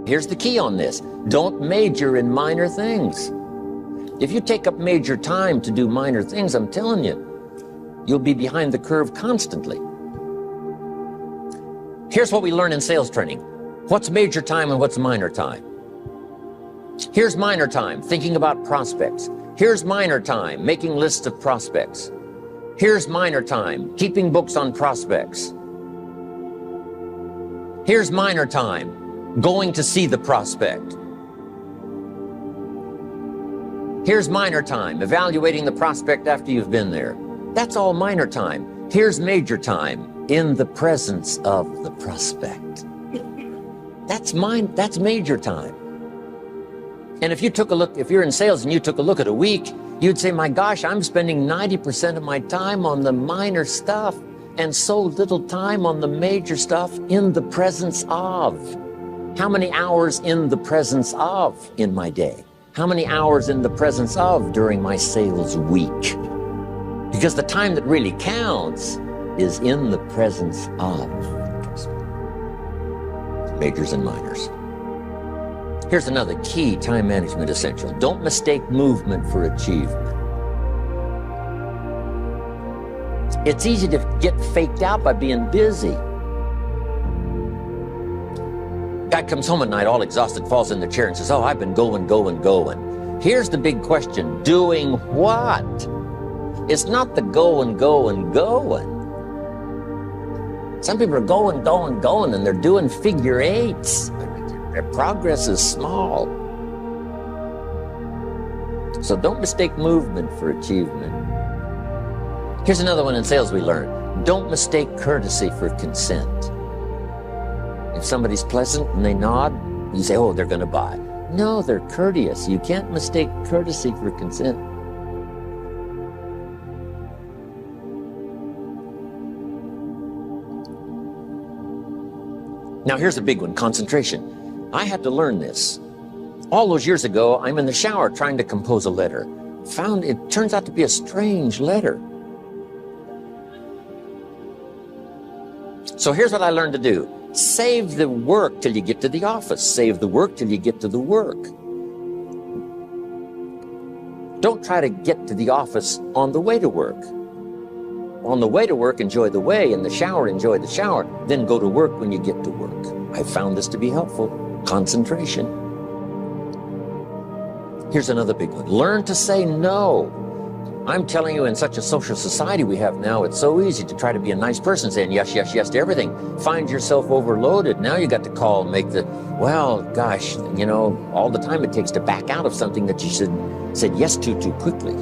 Here's the key on this. Don't major in minor things. If you take up major time to do minor things, I'm telling you, you'll be behind the curve constantly. Here's what we learn in sales training. What's major time and what's minor time? Here's minor time, thinking about prospects. Here's minor time, making lists of prospects. Here's minor time, keeping books on prospects. Here's minor time, going to see the prospect. Here's minor time, evaluating the prospect after you've been there. That's all minor time. Here's major time, in the presence of the prospect. That's major time. And if you took a look, if you're in sales and you took a look at a week, you'd say, my gosh, I'm spending 90% of my time on the minor stuff and so little time on the major stuff in the presence of. How many hours in the presence of in my day? How many hours in the presence of during my sales week? Because the time that really counts is in the presence of. Majors and minors. Here's another key time management essential. Don't mistake movement for achievement. It's easy to get faked out by being busy. Guy comes home at night all exhausted, falls in the chair and says, oh, I've been going. Here's the big question. Doing what? It's not the going. Some people are going, and they're doing figure eights. Their progress is small. So don't mistake movement for achievement. Here's another one in sales we learned. Don't mistake courtesy for consent. If somebody's pleasant and they nod, you say, oh, they're going to buy. No, they're courteous. You can't mistake courtesy for consent. Now here's a big one, concentration. I had to learn this. All those years ago, I'm in the shower trying to compose a letter. Found it turns out to be a strange letter. So here's what I learned to do. Save the work till you get to the office. Save the work till you get to the work. Don't try to get to the office on the way to work. On the way to work, enjoy the way. In the shower, enjoy the shower. Then go to work when you get to work. I found this to be helpful. Concentration. Here's another big one. Learn to say no. I'm telling you, in such a social society we have now, it's so easy to try to be a nice person, saying yes to everything. Find yourself overloaded. Now you got to call and make the, well, gosh, you know, all the time it takes to back out of something that you said yes to too quickly.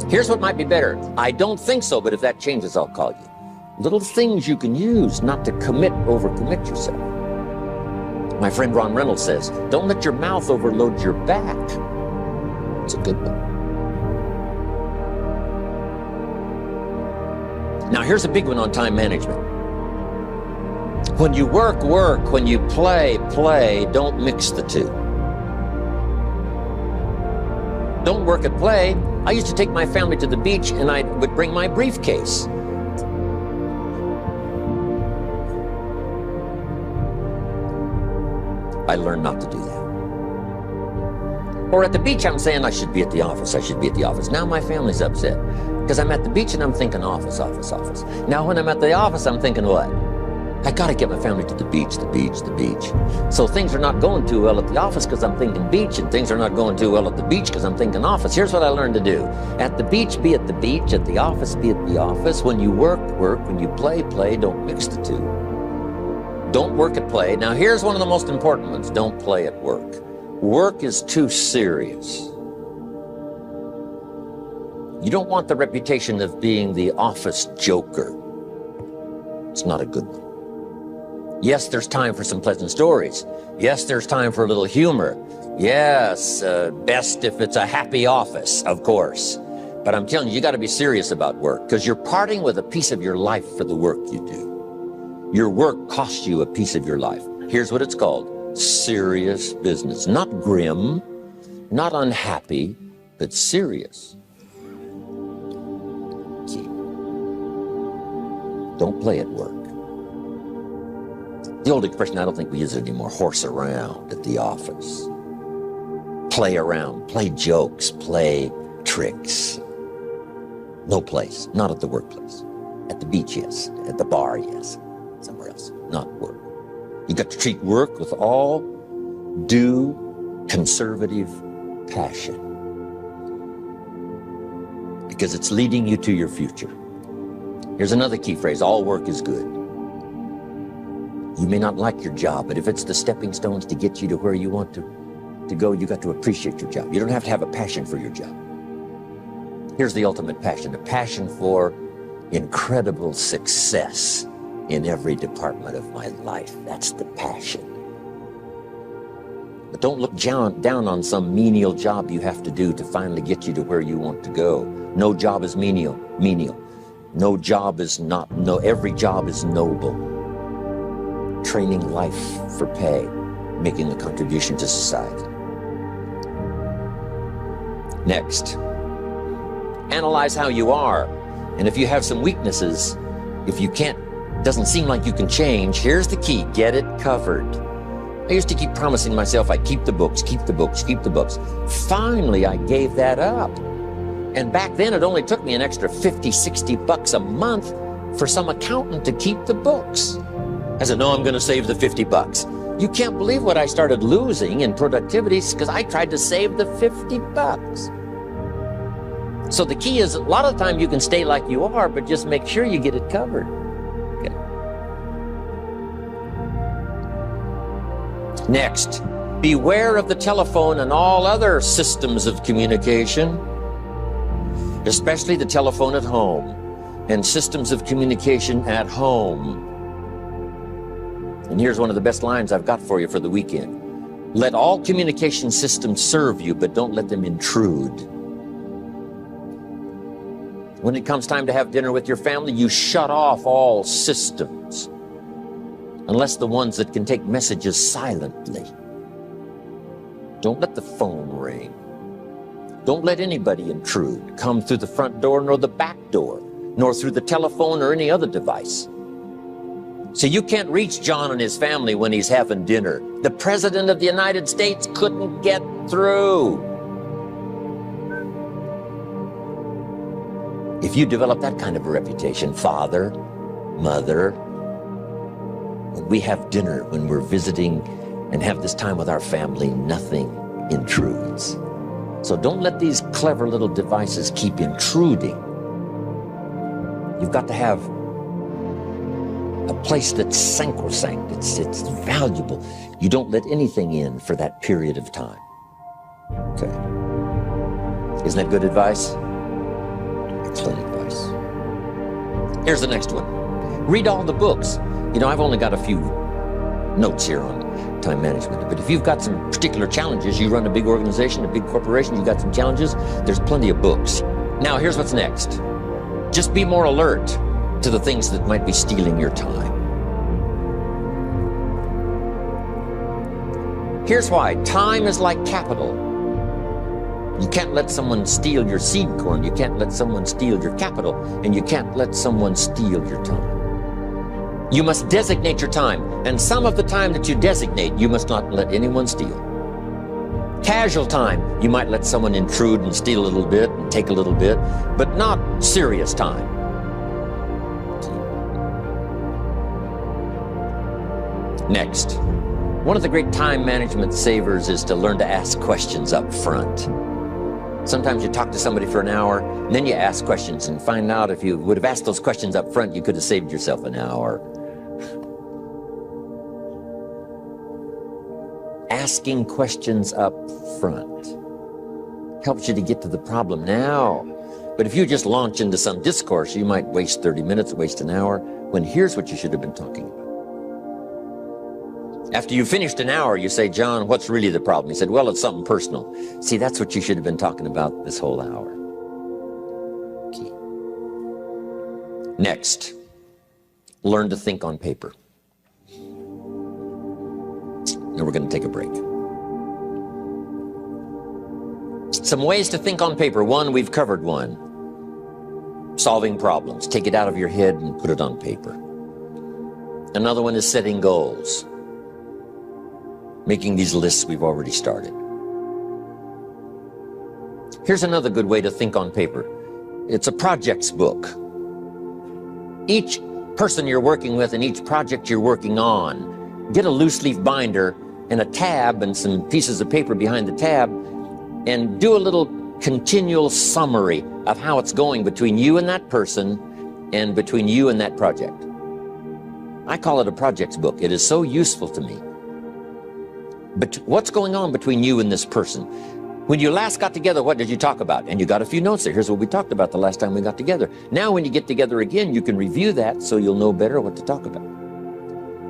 Here's what might be better. I don't think so, but if that changes, I'll call you. Little things you can use not to overcommit yourself. My friend Ron Reynolds says, don't let your mouth overload your back. It's a good one. Now here's a big one on time management. When you work, when you play, don't mix the two. Don't work and play. I used to take my family to the beach and I would bring my briefcase. I learned not to do that. Or at the beach, I'm saying I should be at the office. Now my family's upset because I'm at the beach and I'm thinking office. Now when I'm at the office, I'm thinking what? I got to get my family to the beach. So things are not going too well at the office because I'm thinking beach, and things are not going too well at the beach because I'm thinking office. Here's what I learned to do. At the beach, be at the beach. At the office, be at the office. When you work. When you play. Don't mix the two. Don't work at play. Now here's one of the most important ones. Don't play at work. Work is too serious. You don't want the reputation of being the office joker. It's not a good one. Yes, there's time for some pleasant stories. Yes, there's time for a little humor. Yes, best if it's a happy office, of course. But I'm telling you, you got to be serious about work because you're parting with a piece of your life for the work you do. Your work costs you a piece of your life. Here's what it's called. Serious business. Not grim, not unhappy, but serious. Key. Don't play at work. The old expression, I don't think we use it anymore, horse around at the office. Play around, play jokes, play tricks. No place, not at the workplace. At the beach, yes. At the bar, yes. Somewhere else, not work. You got to treat work with all due conservative passion, because it's leading you to your future. Here's another key phrase: all work is good. You may not like your job, but if it's the stepping stones to get you to where you want to go, you got to appreciate your job. You don't have to have a passion for your job. Here's the ultimate passion: a passion for incredible success in every department of my life. That's the passion. But don't look down on some menial job you have to do to finally get you to where you want to go. No job is menial. No job is not, no, every job is noble. Training life for pay, making a contribution to society. Next, analyze how you are. And if you have some weaknesses, if you can't, doesn't seem like you can change, here's the key: get it covered. I used to keep promising myself I'd keep the books, keep the books, keep the books. Finally, I gave that up. And back then, it only took me an extra $50, $60 a month for some accountant to keep the books. I said, no, I'm going to save the $50. You can't believe what I started losing in productivity because I tried to save the $50. So the key is, a lot of the time you can stay like you are, but just make sure you get it covered. Okay. Next, beware of the telephone and all other systems of communication, especially the telephone at home and systems of communication at home. And here's one of the best lines I've got for you for the weekend: let all communication systems serve you, but don't let them intrude. When it comes time to have dinner with your family, you shut off all systems, unless the ones that can take messages silently. Don't let the phone ring. Don't let anybody intrude, come through the front door, nor the back door, nor through the telephone or any other device. So you can't reach John and his family when he's having dinner. The President of the United States couldn't get through. If you develop that kind of a reputation, father, mother, when we have dinner, when we're visiting and have this time with our family, nothing intrudes. So don't let these clever little devices keep intruding. You've got to have a place that's sacrosanct, it's valuable. You don't let anything in for that period of time. Okay. Isn't that good advice? Excellent advice. Here's the next one. Read all the books. You know, I've only got a few notes here on time management, but if you've got some particular challenges, you run a big organization, a big corporation, you've got some challenges, there's plenty of books. Now, here's what's next. Just be more alert to the things that might be stealing your time. Here's why. Time is like capital. You can't let someone steal your seed corn. You can't let someone steal your capital. And you can't let someone steal your time. You must designate your time. And some of the time that you designate, you must not let anyone steal. Casual time, you might let someone intrude and steal a little bit and take a little bit, but not serious time. Next, one of the great time management savers is to learn to ask questions up front. Sometimes you talk to somebody for an hour, and then you ask questions and find out if you would have asked those questions up front, you could have saved yourself an hour. Asking questions up front helps you to get to the problem now. But if you just launch into some discourse, you might waste 30 minutes, waste an hour, when here's what you should have been talking about. After you finished an hour, you say, John, what's really the problem? He said, well, it's something personal. See, that's what you should have been talking about this whole hour. Okay. Next, learn to think on paper. Now we're going to take a break. Some ways to think on paper. One, we've covered one. Solving problems. Take it out of your head and put it on paper. Another one is setting goals. Making these lists we've already started. Here's another good way to think on paper. It's a projects book. Each person you're working with and each project you're working on, get a loose leaf binder and a tab and some pieces of paper behind the tab, and do a little continual summary of how it's going between you and that person and between you and that project. I call it a projects book. It is so useful to me. But what's going on between you and this person? When you last got together, what did you talk about? And you got a few notes there. Here's what we talked about the last time we got together. Now when you get together again, you can review that so you'll know better what to talk about.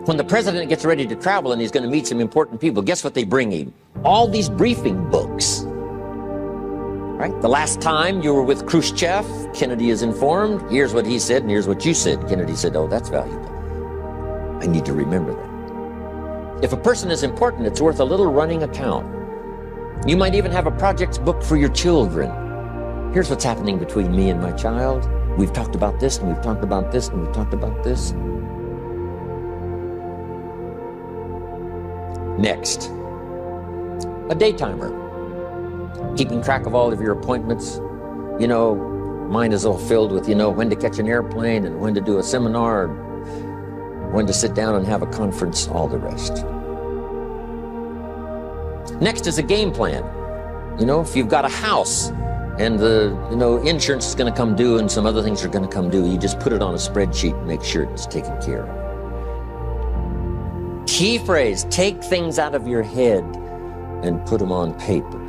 When the president gets ready to travel and he's going to meet some important people, guess what they bring him? All these briefing books. Right? The last time you were with Khrushchev, Kennedy is informed. Here's what he said and here's what you said. Kennedy said, oh, that's valuable. I need to remember that. If a person is important, it's worth a little running account. You might even have a projects book for your children. Here's what's happening between me and my child. We've talked about this, and we've talked about this, and we've talked about this. Next, a day timer. Keeping track of all of your appointments. You know, mine is all filled with, when to catch an airplane and when to do a seminar, when to sit down and have a conference, all the rest. Next is a game plan. If you've got a house and the insurance is going to come due and some other things are going to come due, you just put it on a spreadsheet and make sure it's taken care of. Key phrase, take things out of your head and put them on paper.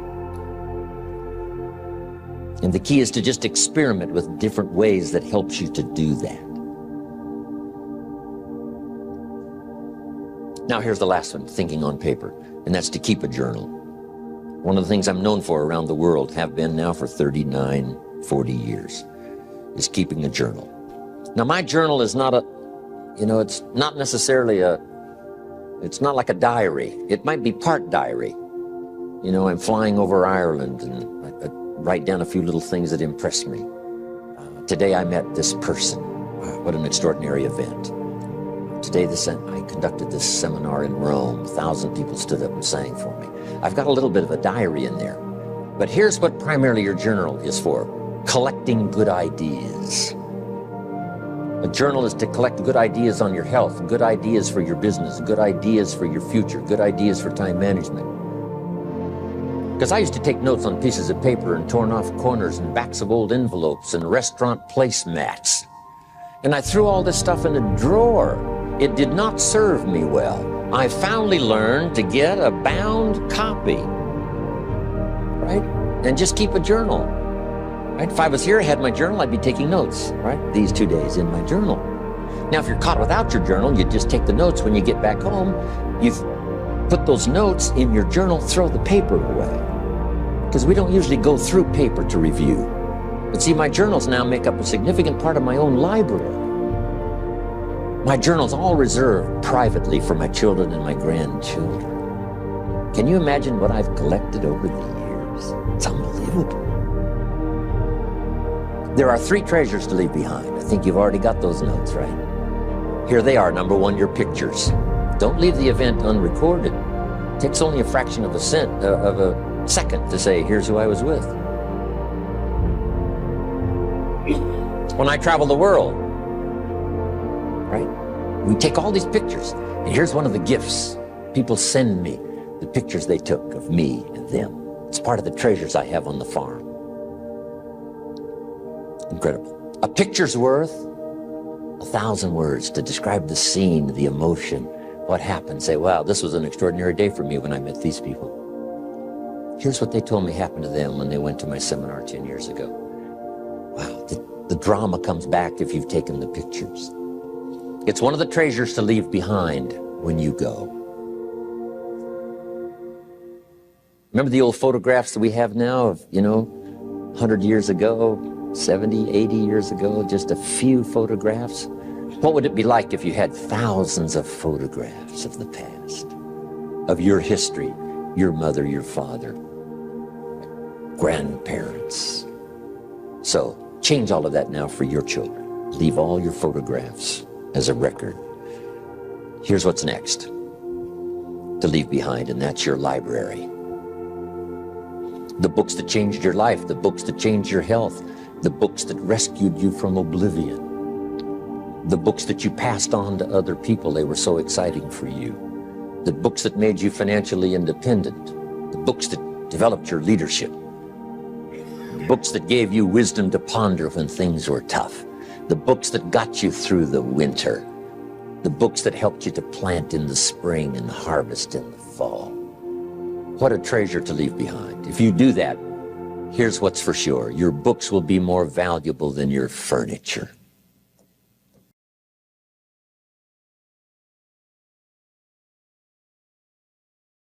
And the key is to just experiment with different ways that helps you to do that. Now here's the last one, thinking on paper, and that's to keep a journal. One of the things I'm known for around the world, have been now for 39, 40 years, is keeping a journal. Now my journal is not it's not necessarily it's not like a diary. It might be part diary. I'm flying over Ireland and I write down a few little things that impress me. Today I met this person. What an extraordinary event. Today I conducted this seminar in Rome. 1,000 people stood up and sang for me. I've got a little bit of a diary in there. But here's what primarily your journal is for. Collecting good ideas. A journal is to collect good ideas on your health, good ideas for your business, good ideas for your future, good ideas for time management. Because I used to take notes on pieces of paper and torn off corners and backs of old envelopes and restaurant placemats. And I threw all this stuff in a drawer. It did not serve me well. I finally learned to get a bound copy, right? And just keep a journal, right? If I was here, I had my journal, I'd be taking notes, right? These 2 days in my journal. Now, if you're caught without your journal, you just take the notes. When you get back home, you've put those notes in your journal, throw the paper away. Because we don't usually go through paper to review. But see, my journals now make up a significant part of my own library. My journal's all reserved privately for my children and my grandchildren. Can you imagine what I've collected over the years? It's unbelievable. There are 3 treasures to leave behind. I think you've already got those notes, right? Here they are. Number 1, your pictures. Don't leave the event unrecorded. It takes only a fraction of a second to say, here's who I was with. When I travel the world, right? We take all these pictures, and here's one of the gifts. People send me the pictures they took of me and them. It's part of the treasures I have on the farm. Incredible. A picture's worth 1,000 words to describe the scene, the emotion, what happened. Say, wow, this was an extraordinary day for me when I met these people. Here's what they told me happened to them when they went to my seminar 10 years ago. Wow, the drama comes back if you've taken the pictures. It's one of the treasures to leave behind when you go. Remember the old photographs that we have now of, 100 years ago, 70, 80 years ago, just a few photographs? What would it be like if you had thousands of photographs of the past, of your history, your mother, your father, grandparents? So change all of that now for your children. Leave all your photographs as a record Here's what's next to leave behind, and that's your library. The books that changed your life, the books that changed your health, the books that rescued you from oblivion, the books that you passed on to other people, they were so exciting for you, the books that made you financially independent, the books that developed your leadership, the books that gave you wisdom to ponder when things were tough, the books that got you through the winter, the books that helped you to plant in the spring and harvest in the fall. What a treasure to leave behind. If you do that, here's what's for sure. Your books will be more valuable than your furniture.